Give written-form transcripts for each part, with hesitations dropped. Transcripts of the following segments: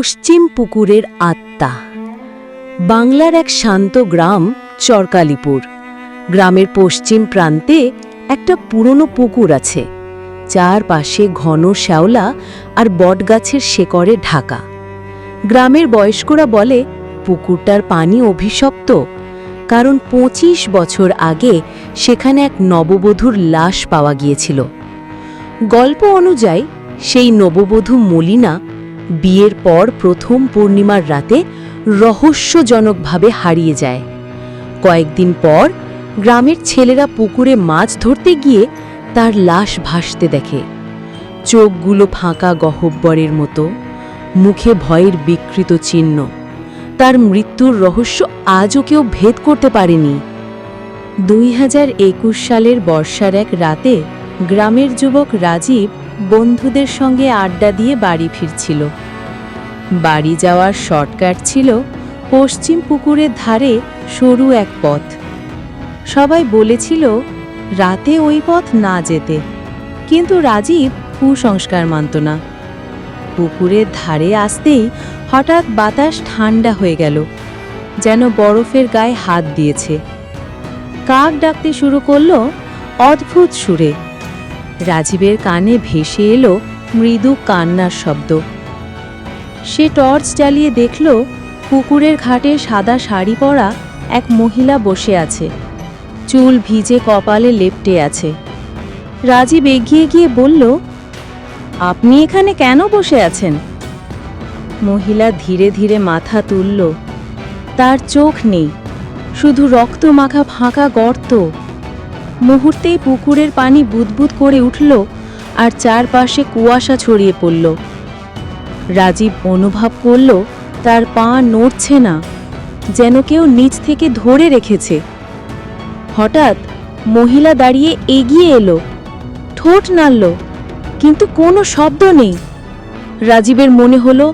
পশ্চিম পুকুরের আত্মা। বাংলার এক শান্ত গ্রাম চরকালিপুর। গ্রামের পশ্চিম প্রান্তে একটা পুরনো পুকুর আছে, চারপাশে ঘন শ্যাওলা আর বটগাছের শেকড়ে ঢাকা। গ্রামের বয়স্করা বলে পুকুরটার পানি অভিশপ্ত, কারণ ২৫ বছর আগে সেখানে এক নববধূর লাশ পাওয়া গিয়েছিল। গল্প অনুযায়ী সেই নববধূ মলিনা বিয়ের পর প্রথম পূর্ণিমার রাতে রহস্যজনকভাবে হারিয়ে যায়। কয়েকদিন পর গ্রামের ছেলেরা পুকুরে মাছ ধরতে গিয়ে তার লাশ ভাসতে দেখে। চোখগুলো ফাঁকা গহ্বরের মতো, মুখে ভয়ের বিকৃত চিহ্ন। তার মৃত্যুর রহস্য আজও কেউ ভেদ করতে পারেনি। ২০২১ সালের বর্ষার এক রাতে গ্রামের যুবক রাজীব বন্ধুদের সঙ্গে আড্ডা দিয়ে বাড়ি ফিরছিল। বাড়ি যাওয়ার শর্টকাট ছিল পশ্চিম পুকুরের ধারে সরু এক পথ। সবাই বলেছিল রাতে ওই পথ না যেতে, কিন্তু রাজীব কুসংস্কার মানত না। পুকুরের ধারে আসতেই হঠাৎ বাতাস ঠান্ডা হয়ে গেল, যেন বরফের গায়ে হাত দিয়েছে। কাক ডাকতে শুরু করলো অদ্ভুত সুরে। রাজীবের কানে ভেসে এলো মৃদু কান্নার শব্দ। সে টর্চ জ্বালিয়ে দেখল পুকুরের ঘাটে সাদা শাড়ি পরা এক মহিলা বসে আছে, চুল ভিজে কপালে লেপ্টে আছে। রাজীব এগিয়ে গিয়ে বলল, আপনি এখানে কেন বসে আছেন? মহিলা ধীরে ধীরে মাথা তুলল। তার চোখ নেই, শুধু রক্তমাখা ফাঁকা গর্ত। মুহূর্তেই পুকুরের পানি বুদবুদ করে উঠল আর চারপাশে কুয়াশা ছড়িয়ে পড়ল। রাজীব অনুভব করল তার পা নড়ছে না, যেন কেউ নিচ থেকে ধরে রেখেছে। হঠাৎ মহিলা দাঁড়িয়ে এগিয়ে এলো, ঠোঁট নাড়ল, কিন্তু কোনো শব্দ নেই। রাজীবের মনে হলো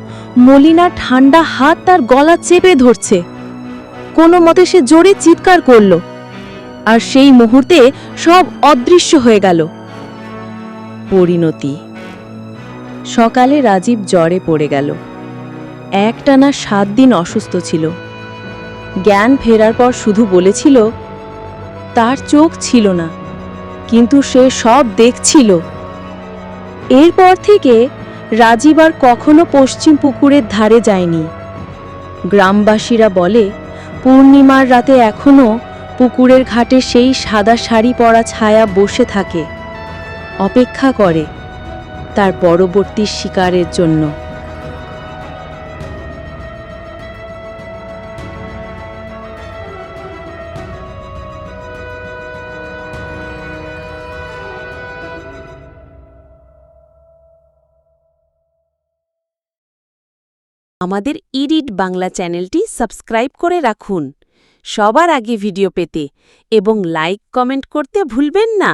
মলিনার ঠান্ডা হাত তার গলা চেপে ধরছে। কোনো মতে সে জোরে চিৎকার করল, আর সেই মুহূর্তে সব অদৃশ্য হয়ে গেল। পরিণতি। সকালে রাজীব জ্বরে পড়ে গেল। একটানা ৭ দিন অসুস্থ ছিল। জ্ঞান ফেরার পর শুধু বলেছিল তার চোখ ছিল না, কিন্তু সে সব দেখছিল। এরপর থেকে রাজীব আর কখনো পশ্চিম পুকুরের ধারে যায়নি। গ্রামবাসীরা বলে পূর্ণিমার রাতে এখনো পুকুরের ঘাটে সেই সাদা শাড়ি পরা ছায়া বসে থাকে, অপেক্ষা করে তার পরবর্তী শিকারের জন্য। আমাদের ইডিট বাংলা চ্যানেলটি সাবস্ক্রাইব করে রাখুন সবার আগে ভিডিও পেতে, এবং লাইক কমেন্ট করতে ভুলবেন না।